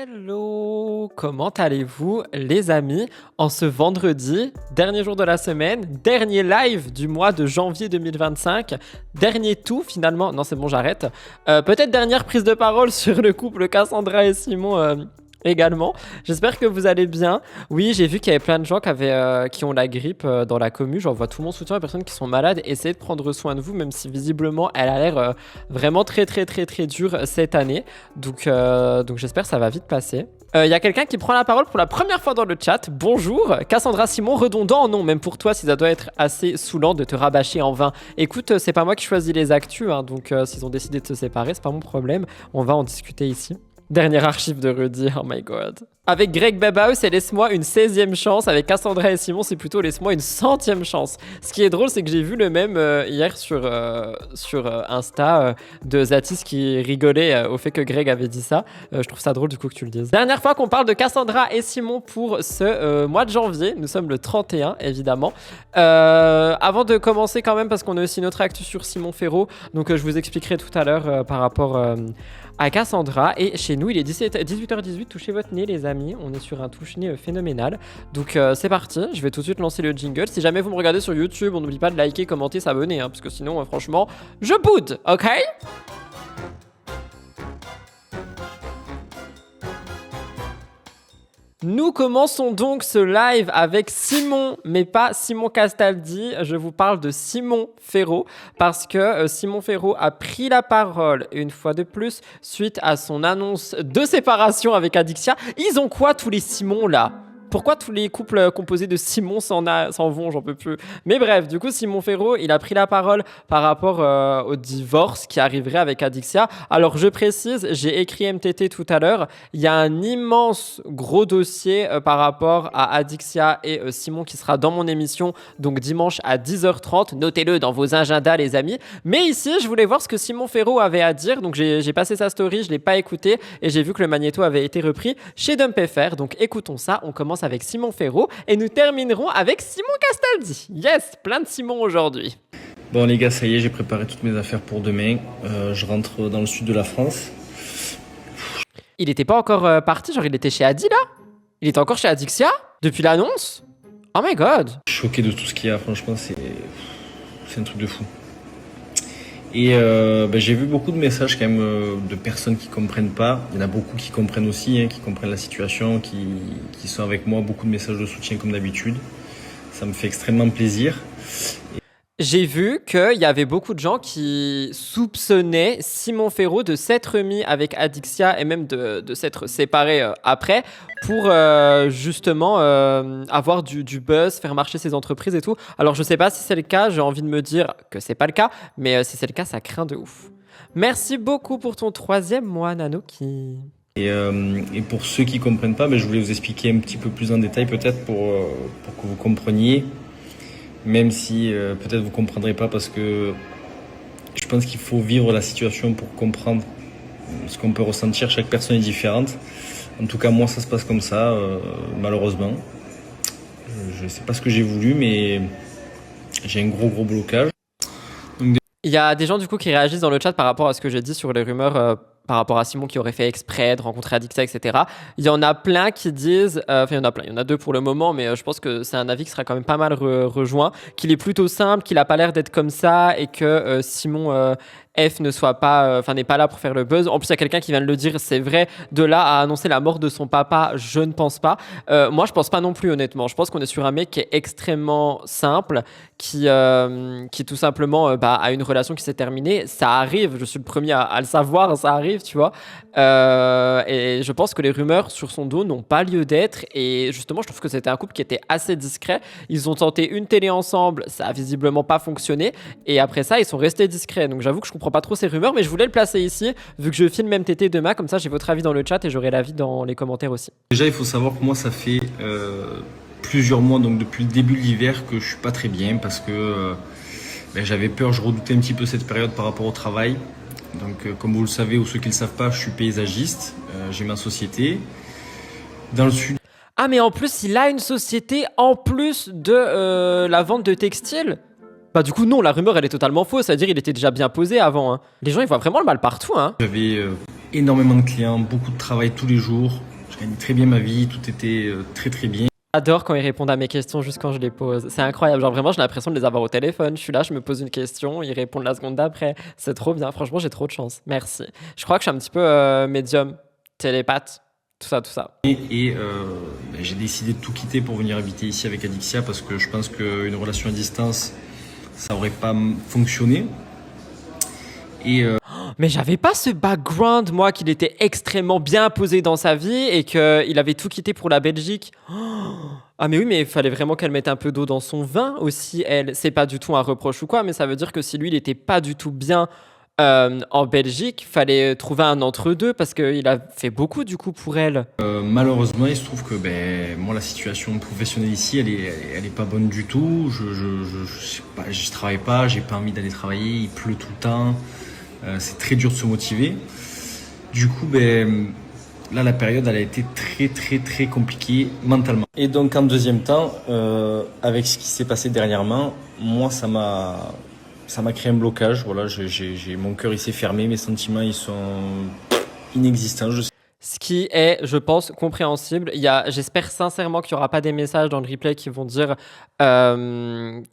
Hello, comment allez-vous les amis? En ce vendredi, dernier jour de la semaine, dernier live du mois de janvier 2025, dernier tout finalement, non c'est bon j'arrête, peut-être dernière prise de parole sur le couple Cassandra et Simon également. J'espère que vous allez bien. Oui, j'ai vu qu'il y avait plein de gens qui ont la grippe dans la commu. J'envoie tout mon soutien aux personnes qui sont malades. Essayez de prendre soin de vous, même si visiblement elle a l'air vraiment très dure cette année. Donc j'espère que ça va vite passer. Il y a quelqu'un qui prend la parole pour la première fois dans le chat. Bonjour, Cassandra Simon, redondant, non, même pour toi, si ça doit être assez saoulant de te rabâcher en vain. Écoute, c'est pas moi qui choisis les actus, hein, donc s'ils ont décidé de se séparer, c'est pas mon problème. On va en discuter ici. Dernière archive de Rudy, oh my god. Avec Greg Babaus, c'est laisse-moi une 16e chance. Avec Cassandra et Simon, c'est plutôt laisse-moi une 100e chance. Ce qui est drôle, c'est que j'ai vu le même hier sur Insta de Zatis qui rigolait au fait que Greg avait dit ça. Je trouve ça drôle du coup que tu le dises. Dernière fois qu'on parle de Cassandra et Simon pour ce mois de janvier. Nous sommes le 31, évidemment. Avant de commencer quand même, parce qu'on a aussi notre actu sur Simon Ferro. Donc je vous expliquerai tout à l'heure par rapport à Cassandra. Et chez nous, il est 18h18. Touchez votre nez, les amis. On est sur un touche-nez phénoménal. Donc c'est parti, je vais tout de suite lancer le jingle. Si jamais vous me regardez sur YouTube, on n'oublie pas de liker, commenter, s'abonner, hein, parce que sinon, franchement, je boude, ok? Nous commençons donc ce live avec Simon, mais pas Simon Castaldi. Je vous parle de Simon Ferro parce que Simon Ferro a pris la parole une fois de plus suite à son annonce de séparation avec Adixia. Ils ont quoi tous les Simons là ? Pourquoi tous les couples composés de Simon s'en vont, j'en peux plus. Mais bref, du coup, Simon Ferro, il a pris la parole par rapport au divorce qui arriverait avec Adixia. Alors, je précise, j'ai écrit MTT tout à l'heure. Il y a un immense gros dossier par rapport à Adixia et Simon qui sera dans mon émission, donc dimanche à 10h30. Notez-le dans vos agendas, les amis. Mais ici, je voulais voir ce que Simon Ferro avait à dire. Donc, j'ai passé sa story, je ne l'ai pas écouté et j'ai vu que le magnéto avait été repris chez DumpFR. Donc, écoutons ça. On commence avec Simon Ferro et nous terminerons avec Simon Castaldi. Yes, plein de Simon aujourd'hui. Bon les gars, ça y est, j'ai préparé toutes mes affaires pour demain. Je rentre dans le sud de la France. Il était pas encore parti, genre il était chez Adi là? Il était encore chez Adixia? Depuis l'annonce? Oh my god. Je suis choqué de tout ce qu'il y a, franchement, c'est un truc de fou. Et j'ai vu beaucoup de messages quand même de personnes qui comprennent pas. Il y en a beaucoup qui comprennent aussi, hein, qui comprennent la situation, qui sont avec moi. Beaucoup de messages de soutien comme d'habitude. Ça me fait extrêmement plaisir. J'ai vu qu'il y avait beaucoup de gens qui soupçonnaient Simon Ferro de s'être mis avec Adixia et même de s'être séparé après pour justement avoir du buzz, faire marcher ses entreprises et tout. Alors je sais pas si c'est le cas, j'ai envie de me dire que c'est pas le cas, mais si c'est le cas, ça craint de ouf. Merci beaucoup pour ton 3e mois, Nanoki. Et pour ceux qui comprennent pas, je voulais vous expliquer un petit peu plus en détail peut-être pour que vous compreniez. Même si peut-être vous ne comprendrez pas parce que je pense qu'il faut vivre la situation pour comprendre ce qu'on peut ressentir. Chaque personne est différente. En tout cas, moi, ça se passe comme ça, malheureusement. Je ne sais pas ce que j'ai voulu, mais j'ai un gros blocage. Il y a des gens du coup qui réagissent dans le chat par rapport à ce que j'ai dit sur les rumeurs par rapport à Simon qui aurait fait exprès de rencontrer Adixia, etc. Il y en a plein qui disent, il y en a plein, il y en a 2 pour le moment, mais je pense que c'est un avis qui sera quand même pas mal rejoint, qu'il est plutôt simple, qu'il a pas l'air d'être comme ça et que Simon F ne soit pas, n'est pas là pour faire le buzz. En plus, il y a quelqu'un qui vient de le dire, c'est vrai, de là à annoncer la mort de son papa, je ne pense pas. Moi, je pense pas non plus, honnêtement. Je pense qu'on est sur un mec qui est extrêmement simple, qui tout simplement a une relation qui s'est terminée. Ça arrive, je suis le premier à le savoir, ça arrive, tu vois. Et je pense que les rumeurs sur son dos n'ont pas lieu d'être. Et justement, je trouve que c'était un couple qui était assez discret. Ils ont tenté une télé ensemble, ça a visiblement pas fonctionné. Et après ça, ils sont restés discrets. Donc j'avoue que je comprends pas trop ces rumeurs, mais je voulais le placer ici, vu que je filme MTT demain, comme ça j'ai votre avis dans le chat et j'aurai l'avis dans les commentaires aussi. Déjà, il faut savoir que moi, ça fait plusieurs mois, donc depuis le début de l'hiver, que je suis pas très bien parce que j'avais peur, je redoutais un petit peu cette période par rapport au travail. Donc, comme vous le savez, ou ceux qui le savent pas, je suis paysagiste, j'ai ma société. Dans le sud. Ah, mais en plus, il a une société en plus de la vente de textiles. Bah du coup non, la rumeur elle est totalement fausse, c'est-à-dire il était déjà bien posé avant. Hein. Les gens ils voient vraiment le mal partout. Hein. J'avais énormément de clients, beaucoup de travail tous les jours. Je gagnais très bien ma vie, tout était très très bien. J'adore quand ils répondent à mes questions juste quand je les pose. C'est incroyable. Genre vraiment, j'ai l'impression de les avoir au téléphone. Je suis là, je me pose une question, ils répondent la seconde d'après. C'est trop bien. Franchement, j'ai trop de chance. Merci. Je crois que je suis un petit peu médium, télépathe, tout ça, tout ça. J'ai décidé de tout quitter pour venir habiter ici avec Adixia parce que je pense qu'une relation à distance, ça aurait pas fonctionné. Mais j'avais pas ce background, moi, qu'il était extrêmement bien posé dans sa vie et qu'il avait tout quitté pour la Belgique. Ah mais oui, mais il fallait vraiment qu'elle mette un peu d'eau dans son vin aussi, elle. C'est pas du tout un reproche ou quoi, mais ça veut dire que si lui, il était pas du tout bien en Belgique, fallait trouver un entre-deux parce qu'il a fait beaucoup du coup pour elle. Malheureusement, il se trouve que moi, la situation professionnelle ici, elle est pas bonne du tout. Je travaille pas, j'ai pas envie d'aller travailler, il pleut tout le temps. C'est très dur de se motiver. Du coup, là, la période, elle a été très, très, très compliquée mentalement. Et donc, en deuxième temps, avec ce qui s'est passé dernièrement, moi, ça m'a créé un blocage. Voilà, mon cœur, il s'est fermé, mes sentiments, ils sont inexistants. Ce qui est, je pense, compréhensible. J'espère sincèrement qu'il n'y aura pas des messages dans le replay qui vont dire oulala,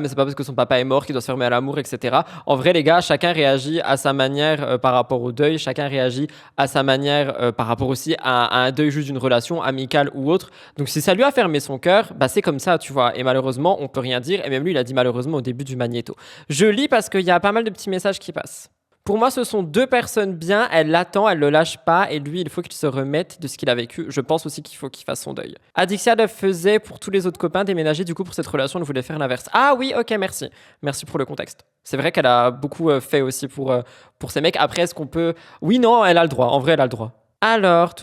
mais c'est pas parce que son papa est mort qu'il doit se fermer à l'amour, etc. En vrai, les gars, chacun réagit à sa manière par rapport au deuil. Chacun réagit à sa manière par rapport aussi à un deuil juste d'une relation amicale ou autre. Donc, si ça lui a fermé son cœur, c'est comme ça, tu vois. Et malheureusement, on peut rien dire. Et même lui, il a dit malheureusement au début du magnéto. Je lis parce qu'il y a pas mal de petits messages qui passent. Pour moi, ce sont deux personnes bien. Elle l'attend, elle le lâche pas. Et lui, il faut qu'il se remette de ce qu'il a vécu. Je pense aussi qu'il faut qu'il fasse son deuil. Adixia le faisait pour tous les autres copains. Déménager, du coup, pour cette relation, elle voulait faire l'inverse. Ah oui, ok, merci. Merci pour le contexte. C'est vrai qu'elle a beaucoup fait aussi pour ces mecs. Après, est-ce qu'on peut... Oui, non, elle a le droit. En vrai, elle a le droit. Alors,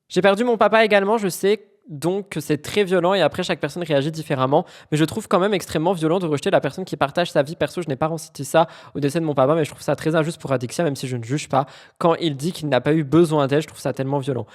j'ai perdu mon papa également, je sais. Donc que c'est très violent et après chaque personne réagit différemment, mais je trouve quand même extrêmement violent de rejeter la personne qui partage sa vie perso. Je n'ai pas recité ça au décès de mon papa, mais je trouve ça très injuste pour Adixia, même si je ne juge pas. Quand il dit qu'il n'a pas eu besoin d'aide, je trouve ça tellement violent.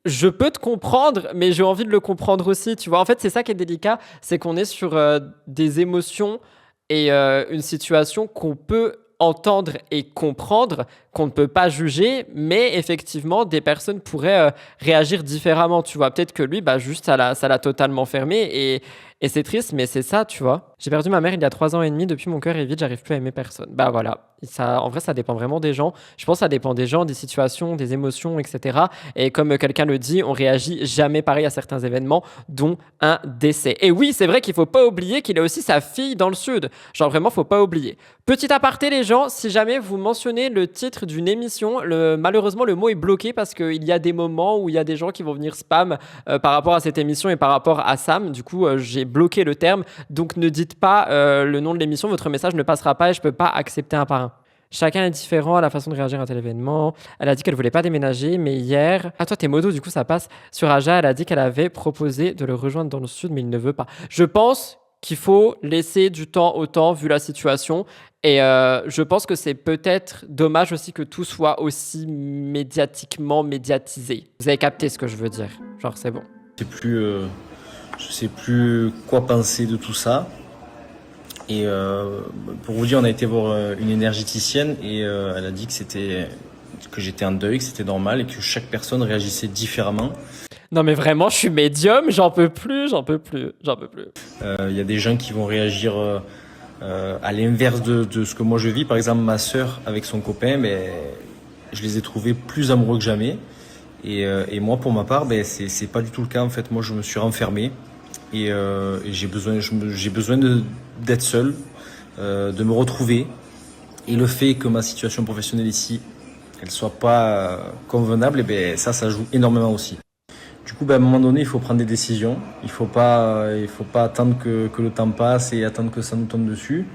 Je peux te comprendre, mais j'ai envie de le comprendre aussi, tu vois. En fait, c'est ça qui est délicat, c'est qu'on est sur des émotions et une situation qu'on peut entendre et comprendre, qu'on ne peut pas juger, mais effectivement, des personnes pourraient réagir différemment, tu vois. Peut-être que lui, juste, ça l'a totalement fermé et c'est triste, mais c'est ça, tu vois. J'ai perdu ma mère il y a 3 ans et demi, depuis mon cœur est vide, j'arrive plus à aimer personne. Voilà. En vrai, ça dépend vraiment des gens. Je pense que ça dépend des gens, des situations, des émotions, etc. Et comme quelqu'un le dit, on réagit jamais pareil à certains événements, dont un décès. Et oui, c'est vrai qu'il faut pas oublier qu'il a aussi sa fille dans le sud. Genre vraiment, faut pas oublier. Petit aparté, les gens, si jamais vous mentionnez le titre d'une émission, malheureusement, le mot est bloqué parce qu'il y a des moments où il y a des gens qui vont venir spam par rapport à cette émission et par rapport à Sam. Du coup, j'ai bloqué le terme. Donc, ne dites pas le nom de l'émission. Votre message ne passera pas et je peux pas accepter un par un. Chacun est différent à la façon de réagir à un tel événement. Elle a dit qu'elle voulait pas déménager, mais hier... Ah, toi, t'es modo, du coup, ça passe. Sur Aja, elle a dit qu'elle avait proposé de le rejoindre dans le sud, mais il ne veut pas. Je pense qu'il faut laisser du temps au temps, vu la situation. Et je pense que c'est peut-être dommage aussi que tout soit aussi médiatiquement médiatisé. Vous avez capté ce que je veux dire. Genre, c'est bon. Je sais plus quoi penser de tout ça. Et pour vous dire, on a été voir une énergéticienne et elle a dit que j'étais en deuil, que c'était normal et que chaque personne réagissait différemment. Non mais vraiment, je suis médium, j'en peux plus. Il y a des gens qui vont réagir à l'inverse de ce que moi je vis. Par exemple, ma sœur avec son copain, je les ai trouvés plus amoureux que jamais. Et moi, pour ma part, c'est pas du tout le cas. En fait, moi, je me suis renfermé et j'ai besoin d'être seul, de me retrouver. Et le fait que ma situation professionnelle ici, elle soit pas convenable, ça joue énormément aussi. Du coup, à un moment donné, il faut prendre des décisions. Il faut pas attendre que le temps passe et attendre que ça nous tombe dessus.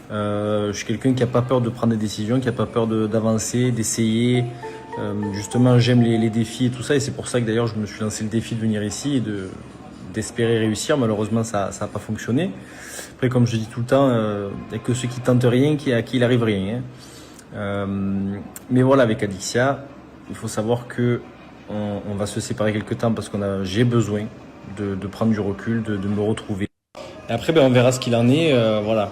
Je suis quelqu'un qui a pas peur de prendre des décisions, qui a pas peur d'avancer, d'essayer. Justement, j'aime les défis et tout ça, et c'est pour ça que d'ailleurs je me suis lancé le défi de venir ici et d'espérer réussir. Malheureusement, ça n'a pas fonctionné. Après, comme je dis tout le temps, il n'y a que ceux qui tentent rien à qui il arrive rien. Mais voilà, avec Adixia, il faut savoir que on va se séparer quelque temps parce j'ai besoin de prendre du recul, de me retrouver. Et après, on verra ce qu'il en est. Voilà.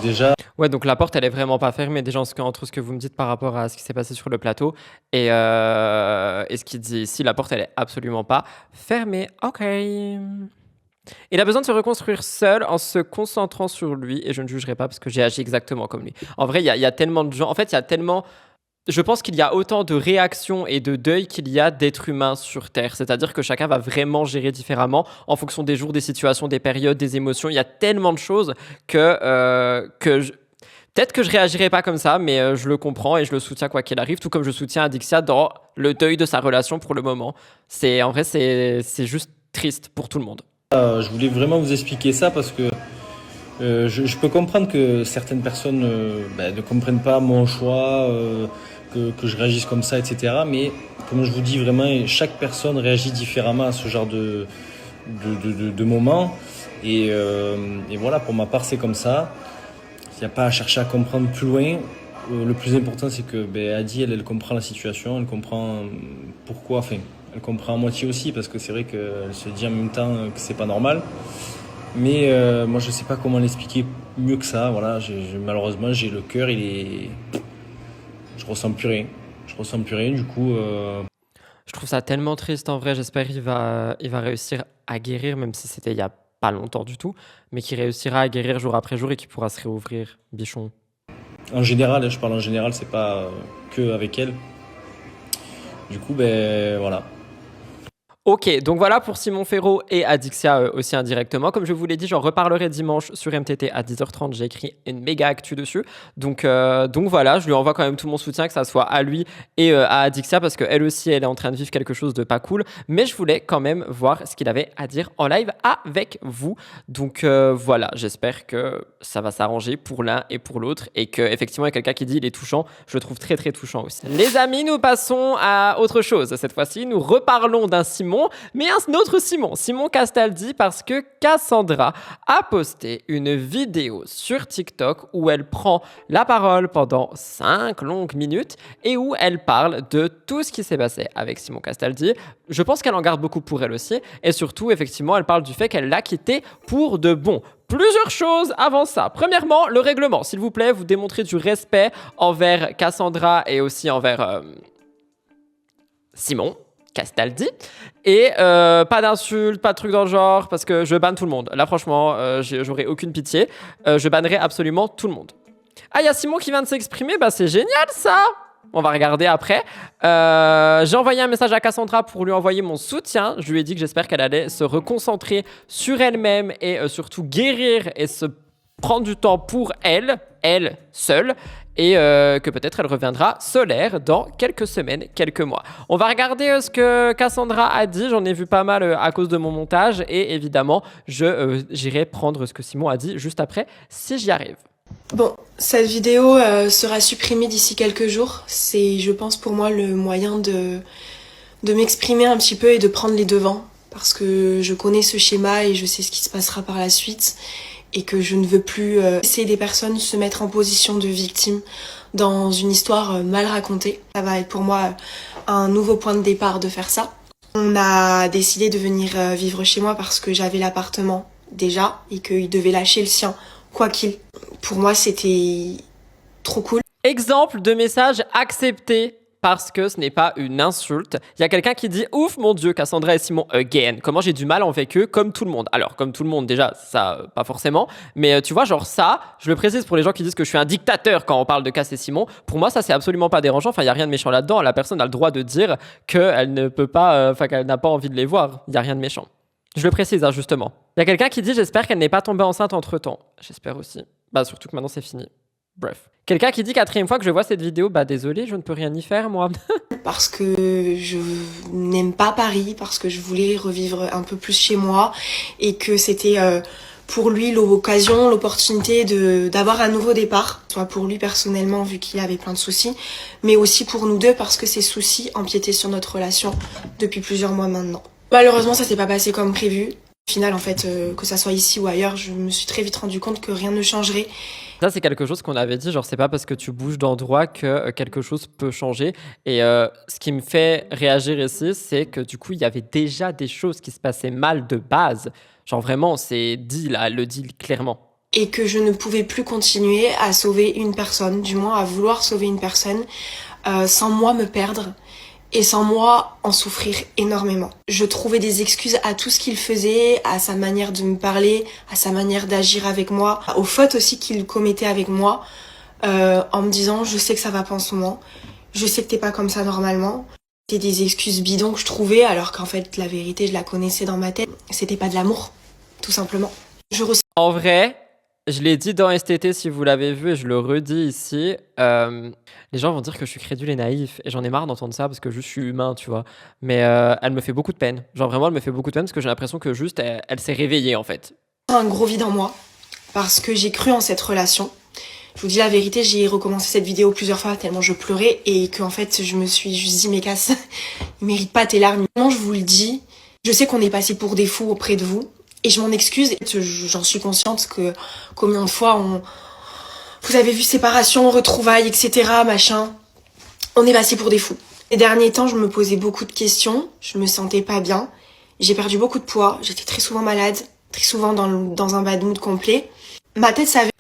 Déjà. Ouais, donc la porte, elle est vraiment pas fermée, déjà entre ce que vous me dites par rapport à ce qui s'est passé sur le plateau et ce qu'il dit ici, la porte, elle est absolument pas fermée. Ok. Il a besoin de se reconstruire seul en se concentrant sur lui et je ne jugerai pas parce que j'ai agi exactement comme lui. En vrai, il y a tellement de gens. En fait, il y a tellement. Je pense qu'il y a autant de réactions et de deuil qu'il y a d'êtres humains sur Terre. C'est-à-dire que chacun va vraiment gérer différemment en fonction des jours, des situations, des périodes, des émotions. Il y a tellement de choses que peut-être que je réagirai pas comme ça, mais je le comprends et je le soutiens quoi qu'il arrive, tout comme je soutiens Adixia dans le deuil de sa relation pour le moment. En vrai, c'est juste triste pour tout le monde. Je voulais vraiment vous expliquer ça parce que je peux comprendre que certaines personnes ne comprennent pas mon choix, que je réagisse comme ça, etc. Mais comme je vous dis vraiment, chaque personne réagit différemment à ce genre de moment. Et voilà, pour ma part, c'est comme ça. Il n'y a pas à chercher à comprendre plus loin. Le plus important, c'est que Adi, elle comprend la situation, elle comprend pourquoi, enfin, elle comprend à moitié aussi, parce que c'est vrai qu'elle se dit en même temps que c'est pas normal. Mais moi, je sais pas comment l'expliquer mieux que ça. Voilà, malheureusement, j'ai le cœur, je ressens plus rien. Je ressens plus rien, du coup. Je trouve ça tellement triste en vrai. J'espère qu'il va réussir à guérir, même si c'était il y a pas longtemps du tout, mais qu'il réussira à guérir jour après jour et qu'il pourra se réouvrir, bichon. En général, je parle en général, c'est pas que avec elle. Du coup, voilà. Ok, donc voilà pour Simon Ferro et Adixia aussi indirectement. Comme je vous l'ai dit, j'en reparlerai dimanche sur MTT à 10h30. J'ai écrit une méga actu dessus. Donc voilà, je lui envoie quand même tout mon soutien, que ça soit à lui et à Adixia, parce qu'elle aussi, elle est en train de vivre quelque chose de pas cool. Mais je voulais quand même voir ce qu'il avait à dire en live avec vous. Donc voilà, j'espère que ça va s'arranger pour l'un et pour l'autre. Et qu'effectivement, il y a quelqu'un qui dit il est touchant. Je le trouve très très touchant aussi. Les amis, nous passons à autre chose. Cette fois-ci, nous reparlons d'un Simon, mais un autre Simon Castaldi, parce que Cassandra a posté une vidéo sur TikTok où elle prend la parole pendant 5 longues minutes et où elle parle de tout ce qui s'est passé avec Simon Castaldi. Je pense qu'elle en garde beaucoup pour elle aussi, et surtout, effectivement, elle parle du fait qu'elle l'a quitté pour de bon. Plusieurs choses avant ça. Premièrement, le règlement. S'il vous plaît, vous démontrez du respect envers Cassandra et aussi envers Simon Castaldi. Et pas d'insultes, pas de trucs dans le genre, parce que je banne tout le monde. Là, franchement, j'aurais aucune pitié. Je bannerai absolument tout le monde. Ah, il y a Simon qui vient de s'exprimer. Bah, c'est génial, ça. On va regarder après. J'ai envoyé un message à Cassandra pour lui envoyer mon soutien. Je lui ai dit que j'espère qu'elle allait se reconcentrer sur elle-même et surtout guérir et se prendre du temps pour elle seule, et que peut-être elle reviendra solaire dans quelques semaines, quelques mois. On va regarder ce que Cassandra a dit. J'en ai vu pas mal à cause de mon montage, et évidemment, j'irai prendre ce que Simon a dit juste après, si j'y arrive. Bon, cette vidéo sera supprimée d'ici quelques jours. C'est, je pense, pour moi le moyen de m'exprimer un petit peu et de prendre les devants. Parce que je connais ce schéma et je sais ce qui se passera par la suite. Et que je ne veux plus laisser des personnes se mettre en position de victime dans une histoire mal racontée. Ça va être pour moi un nouveau point de départ de faire ça. On a décidé de venir vivre chez moi parce que j'avais l'appartement déjà et qu'il devait lâcher le sien, quoi qu'il. Pour moi, c'était trop cool. Exemple de message accepté parce que ce n'est pas une insulte. Il y a quelqu'un qui dit « Ouf, mon Dieu, Cassandra et Simon, again. Comment j'ai du mal avec eux, comme tout le monde. » Alors, comme tout le monde, déjà, ça, pas forcément. Mais tu vois, genre ça, je le précise pour les gens qui disent que je suis un dictateur quand on parle de Cass et Simon. Pour moi, ça, c'est absolument pas dérangeant. Enfin, il n'y a rien de méchant là-dedans. La personne a le droit de dire qu'elle ne peut pas, qu'elle n'a pas envie de les voir. Il n'y a rien de méchant. Je le précise, hein, justement. Il y a quelqu'un qui dit « J'espère qu'elle n'est pas tombée enceinte entre-temps. » J'espère aussi. Bah, surtout que maintenant, c'est fini. Bref. Quelqu'un qui dit 4e fois que je vois cette vidéo, bah désolé, je ne peux rien y faire, moi. Parce que je n'aime pas Paris, parce que je voulais revivre un peu plus chez moi, et que c'était pour lui l'occasion, l'opportunité d'avoir un nouveau départ, soit pour lui personnellement vu qu'il avait plein de soucis, mais aussi pour nous deux parce que ces soucis empiétaient sur notre relation depuis plusieurs mois maintenant. Malheureusement, ça s'est pas passé comme prévu. Au final, en fait, que ça soit ici ou ailleurs, je me suis très vite rendu compte que rien ne changerait. Ça, c'est quelque chose qu'on avait dit, genre c'est pas parce que tu bouges d'endroit que quelque chose peut changer. Et ce qui me fait réagir ici, c'est que du coup, il y avait déjà des choses qui se passaient mal de base. Genre vraiment, c'est dit là, elle le dit clairement. et que je ne pouvais plus continuer à sauver une personne, du moins à vouloir sauver une personne, sans moi me perdre et sans moi en souffrir énormément. Je trouvais des excuses à tout ce qu'il faisait, à sa manière de me parler, à sa manière d'agir avec moi, aux fautes aussi qu'il commettait avec moi, en me disant je sais que ça va pas en ce moment, je sais que t'es pas comme ça normalement. C'était des excuses bidons que je trouvais, alors qu'en fait la vérité je la connaissais dans ma tête, c'était pas de l'amour, tout simplement. En vrai, je l'ai dit dans STT si vous l'avez vu et je le redis ici, les gens vont dire que je suis crédule et naïf et j'en ai marre d'entendre ça parce que je suis humain, tu vois. Mais elle me fait beaucoup de peine. Genre vraiment, elle me fait beaucoup de peine parce que j'ai l'impression que juste elle s'est réveillée en fait. Un gros vide en moi parce que j'ai cru en cette relation. Je vous dis la vérité, j'ai recommencé cette vidéo plusieurs fois tellement je pleurais et que en fait je me suis juste dit mais casse, il mérite pas tes larmes. Non, je vous le dis, je sais qu'on est passé pour des fous auprès de vous. Et je m'en excuse, j'en suis consciente que combien de fois vous avez vu séparation, retrouvailles, etc. machin. On est passé pour des fous. Ces derniers temps, je me posais beaucoup de questions, je me sentais pas bien. J'ai perdu beaucoup de poids, j'étais très souvent malade, très souvent dans un bad mood complet. Ma tête savait.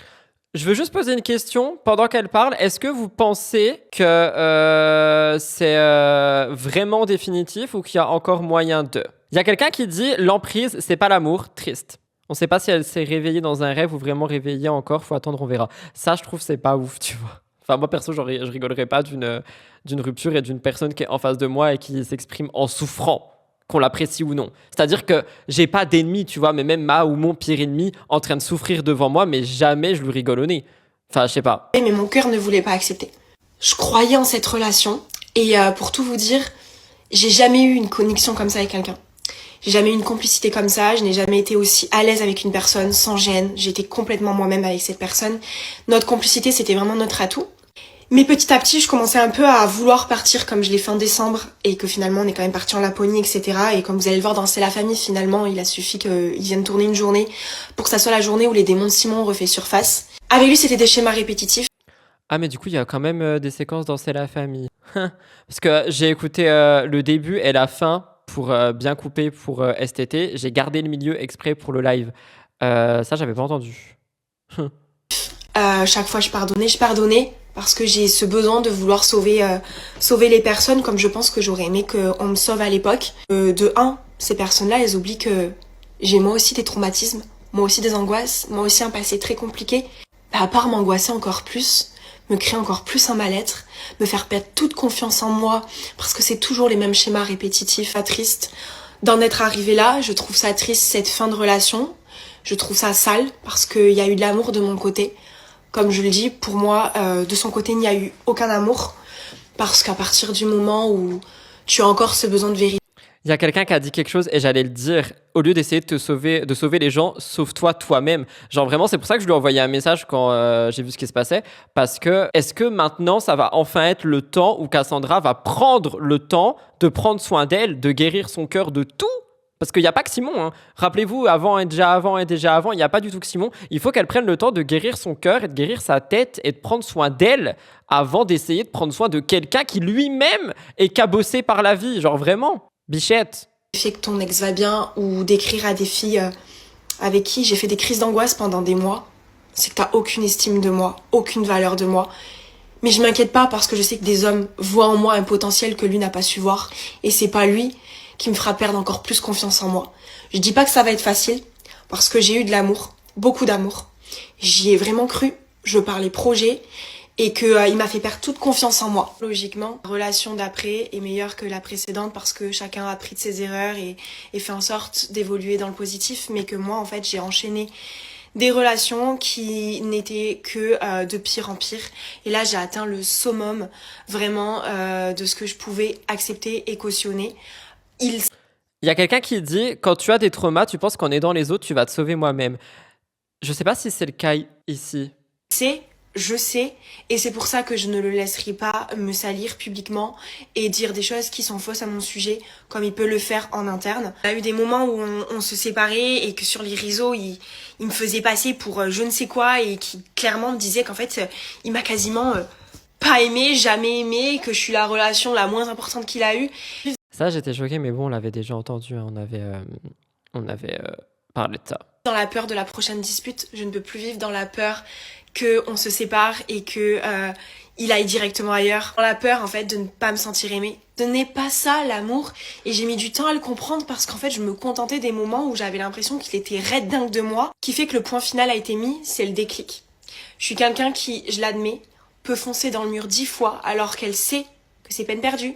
Je veux juste poser une question pendant qu'elle parle. Est-ce que vous pensez que c'est vraiment définitif ou qu'il y a encore moyen de... Il y a quelqu'un qui dit l'emprise, c'est pas l'amour, triste. On sait pas si elle s'est réveillée dans un rêve ou vraiment réveillée encore, faut attendre, on verra. Ça, je trouve, c'est pas ouf, tu vois. Enfin, moi, perso, je rigolerais pas d'une rupture et d'une personne qui est en face de moi et qui s'exprime en souffrant, qu'on l'apprécie ou non. C'est-à-dire que j'ai pas d'ennemi, tu vois, mais même ma ou mon pire ennemi en train de souffrir devant moi, mais jamais je lui rigole au nez. Enfin, je sais pas. Mais mon cœur ne voulait pas accepter. Je croyais en cette relation et pour tout vous dire, j'ai jamais eu une connexion comme ça avec quelqu'un. J'ai jamais eu une complicité comme ça, je n'ai jamais été aussi à l'aise avec une personne, sans gêne. J'étais complètement moi-même avec cette personne. Notre complicité, c'était vraiment notre atout. Mais petit à petit, je commençais un peu à vouloir partir comme je l'ai fait en décembre et que finalement on est quand même parti en Laponie, etc. Et comme vous allez le voir dans C'est la famille, finalement, il a suffi qu'ils viennent tourner une journée pour que ça soit la journée où les démons de Simon ont refait surface. Avec lui, c'était des schémas répétitifs. Ah, mais du coup, il y a quand même des séquences dans C'est la famille. Parce que j'ai écouté le début et la fin pour bien couper pour STT. J'ai gardé le milieu exprès pour le live. Ça, j'avais pas entendu. Chaque fois, je pardonnais parce que j'ai ce besoin de vouloir sauver les personnes comme je pense que j'aurais aimé qu'on me sauve à l'époque. De un, ces personnes-là, elles oublient que j'ai moi aussi des traumatismes, moi aussi des angoisses, moi aussi un passé très compliqué. À part m'angoisser encore plus, me créer encore plus un mal-être, me faire perdre toute confiance en moi, parce que c'est toujours les mêmes schémas répétitifs, triste. D'en être arrivé là, je trouve ça triste, cette fin de relation. Je trouve ça sale, parce qu'il y a eu de l'amour de mon côté. Comme je le dis, pour moi, de son côté, il n'y a eu aucun amour, parce qu'à partir du moment où tu as encore ce besoin de vérité, Il y a quelqu'un qui a dit quelque chose et j'allais le dire. Au lieu d'essayer de sauver les gens, sauve-toi toi-même. Genre vraiment, c'est pour ça que je lui ai envoyé un message quand j'ai vu ce qui se passait. Parce que, est-ce que maintenant, ça va enfin être le temps où Cassandra va prendre le temps de prendre soin d'elle, de guérir son cœur de tout? Parce qu'il n'y a pas que Simon. Hein. Rappelez-vous, avant, il n'y a pas du tout que Simon. Il faut qu'elle prenne le temps de guérir son cœur et de guérir sa tête et de prendre soin d'elle avant d'essayer de prendre soin de quelqu'un qui lui-même est cabossé par la vie. Genre vraiment. Bichette. que ton ex va bien, ou d'écrire à des filles avec qui j'ai fait des crises d'angoisse pendant des mois, c'est que t'as aucune estime de moi, aucune valeur de moi. Mais je m'inquiète pas parce que je sais que des hommes voient en moi un potentiel que lui n'a pas su voir. Et c'est pas lui qui me fera perdre encore plus confiance en moi. Je dis pas que ça va être facile, parce que j'ai eu de l'amour, beaucoup d'amour. J'y ai vraiment cru, je parlais projet, et il m'a fait perdre toute confiance en moi. Logiquement, la relation d'après est meilleure que la précédente parce que chacun a appris de ses erreurs et fait en sorte d'évoluer dans le positif, mais que moi, en fait, j'ai enchaîné des relations qui n'étaient que de pire en pire. Et là, j'ai atteint le summum vraiment de ce que je pouvais accepter et cautionner. Il y a quelqu'un qui dit, quand tu as des traumas, tu penses qu'en aidant les autres, tu vas te sauver moi-même. Je sais pas si c'est le cas ici. Je sais, et c'est pour ça que je ne le laisserai pas me salir publiquement et dire des choses qui sont fausses à mon sujet, comme il peut le faire en interne. Il y a eu des moments où on se séparait et que sur les réseaux, il me faisait passer pour je ne sais quoi et qui clairement me disait qu'en fait, il m'a quasiment pas aimé, jamais aimé, que je suis la relation la moins importante qu'il a eue. Ça, j'étais choquée, mais bon, on l'avait déjà entendu, hein, on avait parlé de ça. Dans la peur de la prochaine dispute, je ne peux plus vivre dans la peur qu'on se sépare et que il aille directement ailleurs. Dans la peur en fait de ne pas me sentir aimée. Ce n'est pas ça l'amour et j'ai mis du temps à le comprendre parce qu'en fait je me contentais des moments où j'avais l'impression qu'il était raide dingue de moi. Ce qui fait que le point final a été mis, c'est le déclic. Je suis quelqu'un qui, je l'admets, peut foncer dans le mur 10 fois alors qu'elle sait que c'est peine perdue.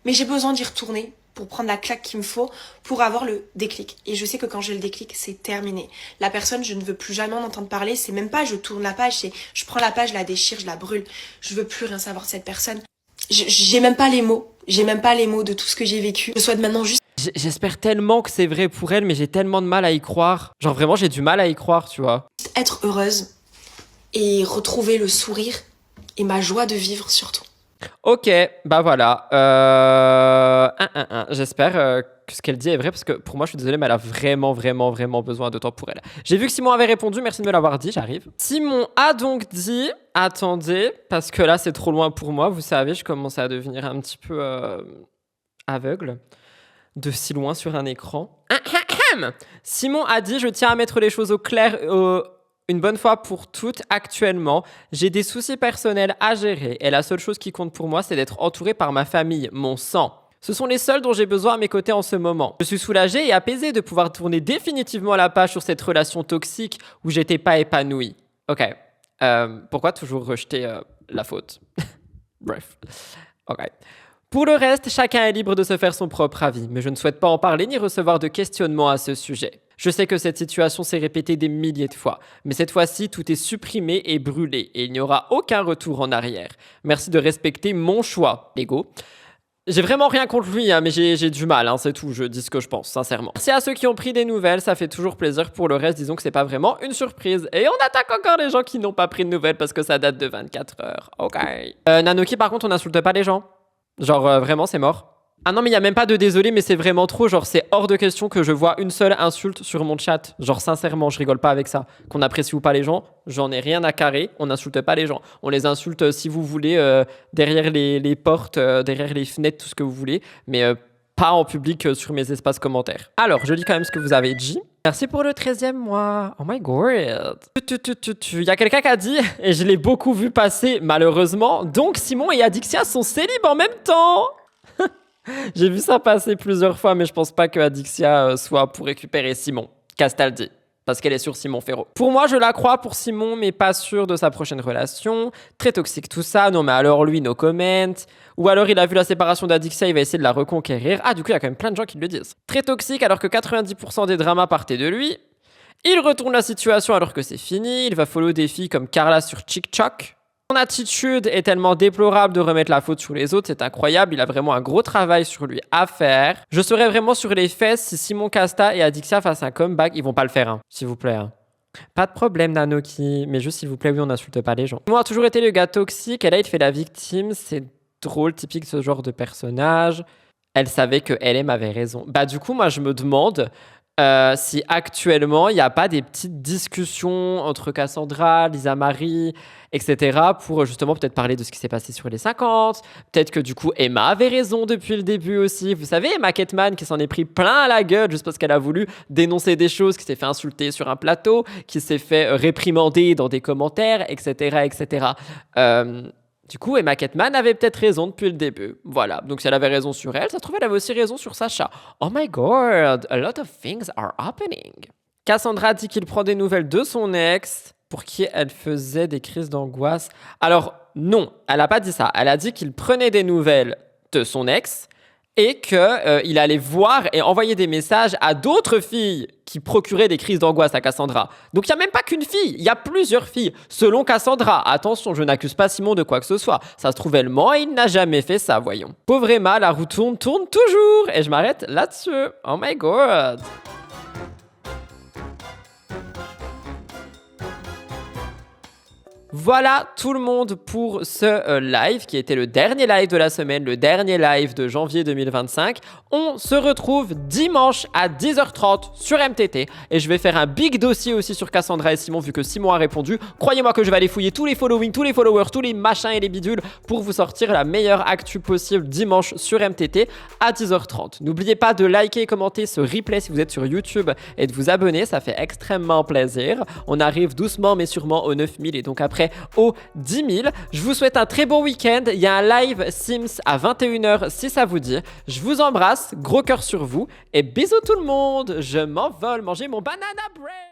Mais j'ai besoin d'y retourner pour prendre la claque qu'il me faut pour avoir le déclic. Et je sais que quand j'ai le déclic, c'est terminé. La personne, je ne veux plus jamais en entendre parler. C'est même pas je tourne la page, c'est je prends la page, je la déchire, je la brûle. Je veux plus rien savoir de cette personne. J'ai même pas les mots. J'ai même pas les mots de tout ce que j'ai vécu. Je souhaite maintenant juste... J'espère tellement que c'est vrai pour elle, mais j'ai tellement de mal à y croire. Genre vraiment, j'ai du mal à y croire, tu vois. Être heureuse et retrouver le sourire et ma joie de vivre surtout. Ok, bah voilà. J'espère que ce qu'elle dit est vrai parce que pour moi, je suis désolé, mais elle a vraiment besoin de temps pour elle. J'ai vu que Simon avait répondu, merci de me l'avoir dit, j'arrive. Simon a donc dit, attendez, parce que là, c'est trop loin pour moi, vous savez, je commence à devenir un petit peu aveugle de si loin sur un écran. Simon a dit, je tiens à mettre les choses au clair une bonne fois pour toutes. Actuellement, j'ai des soucis personnels à gérer et la seule chose qui compte pour moi, c'est d'être entouré par ma famille, mon sang. Ce sont les seuls dont j'ai besoin à mes côtés en ce moment. Je suis soulagé et apaisé de pouvoir tourner définitivement la page sur cette relation toxique où j'étais pas épanoui. Ok. Pourquoi toujours rejeter la faute? Bref. Ok. Pour le reste, chacun est libre de se faire son propre avis, mais je ne souhaite pas en parler ni recevoir de questionnements à ce sujet. Je sais que cette situation s'est répétée des milliers de fois, mais cette fois-ci, tout est supprimé et brûlé, et il n'y aura aucun retour en arrière. Merci de respecter mon choix, Lego. J'ai vraiment rien contre lui, hein, mais j'ai du mal, hein, c'est tout, je dis ce que je pense, sincèrement. Merci à ceux qui ont pris des nouvelles, ça fait toujours plaisir. Pour le reste, disons que c'est pas vraiment une surprise. Et on attaque encore les gens qui n'ont pas pris de nouvelles parce que ça date de 24 heures. Ok. Nanoki, par contre, on n'insulte pas les gens. Genre, vraiment, c'est mort. Ah non, mais il n'y a même pas de désolé, mais c'est vraiment trop. Genre, c'est hors de question que je vois une seule insulte sur mon chat. Genre, sincèrement, je rigole pas avec ça. Qu'on apprécie ou pas les gens, j'en ai rien à carrer. On n'insulte pas les gens. On les insulte si vous voulez, derrière les portes, derrière les fenêtres, tout ce que vous voulez. Mais pas en public sur mes espaces commentaires. Alors, je lis quand même ce que vous avez dit. Merci pour le 13e mois. Oh my god. Il y a quelqu'un qui a dit, et je l'ai beaucoup vu passer, malheureusement, donc Simon et Adixia sont célib en même temps. J'ai vu ça passer plusieurs fois, mais je pense pas que Adixia soit pour récupérer Simon. Castaldi. Parce qu'elle est sur Simon Ferro. Pour moi, je la crois pour Simon, mais pas sûr de sa prochaine relation. Très toxique tout ça. Non, mais alors lui, no comment. Ou alors il a vu la séparation d'Adixia, il va essayer de la reconquérir. Ah, du coup, il y a quand même plein de gens qui le disent. Très toxique alors que 90% des dramas partaient de lui. Il retourne la situation alors que c'est fini. Il va follow des filles comme Carla sur TikTok. Son attitude est tellement déplorable de remettre la faute sur les autres, c'est incroyable, il a vraiment un gros travail sur lui à faire. Je serais vraiment sur les fesses si Simon Casta et Adixia fassent un comeback, ils vont pas le faire, hein, s'il vous plaît. Hein. Pas de problème, Nanoki, mais juste s'il vous plaît, oui, on n'insulte pas les gens. Moi, a toujours été le gars toxique, et là, il fait la victime, c'est drôle, typique de ce genre de personnage. Elle savait que LM avait raison. Bah du coup, moi, je me demande... si actuellement il n'y a pas des petites discussions entre Cassandra, Lisa Marie, etc. pour justement peut-être parler de ce qui s'est passé sur les 50. Peut-être que du coup Emma avait raison depuis le début aussi. Vous savez, Emma Ketman qui s'en est pris plein à la gueule juste parce qu'elle a voulu dénoncer des choses, qui s'est fait insulter sur un plateau, qui s'est fait réprimander dans des commentaires, etc. etc. Du coup, Emma Ketman avait peut-être raison depuis le début. Voilà, donc si elle avait raison sur elle, ça se trouve, elle avait aussi raison sur Sacha. Oh my god, a lot of things are happening. Cassandra dit qu'il prend des nouvelles de son ex, pour qui elle faisait des crises d'angoisse. Alors, non, elle n'a pas dit ça. Elle a dit qu'il prenait des nouvelles de son ex et qu'il allait voir et envoyer des messages à d'autres filles qui procuraient des crises d'angoisse à Cassandra. Donc il n'y a même pas qu'une fille, il y a plusieurs filles, selon Cassandra. Attention, je n'accuse pas Simon de quoi que ce soit. Ça se trouve, elle ment et il n'a jamais fait ça, voyons. Pauvre Emma, la roue tourne toujours. Et je m'arrête là-dessus. Oh my god. Voilà tout le monde pour ce live qui était le dernier live de la semaine, le dernier live de janvier 2025. On se retrouve dimanche à 10h30 sur MTT et je vais faire un big dossier aussi sur Cassandra et Simon vu que Simon a répondu. Croyez-moi que je vais aller fouiller tous les followings, tous les followers, tous les machins et les bidules pour vous sortir la meilleure actu possible dimanche sur MTT à 10h30. N'oubliez pas de liker et commenter ce replay si vous êtes sur YouTube et de vous abonner, ça fait extrêmement plaisir. On arrive doucement mais sûrement aux 9000 et donc après aux 10 000. Je vous souhaite un très bon week-end. Il y a un live Sims à 21h si ça vous dit. Je vous embrasse, gros cœur sur vous et bisous tout le monde. Je m'envole manger mon banana bread.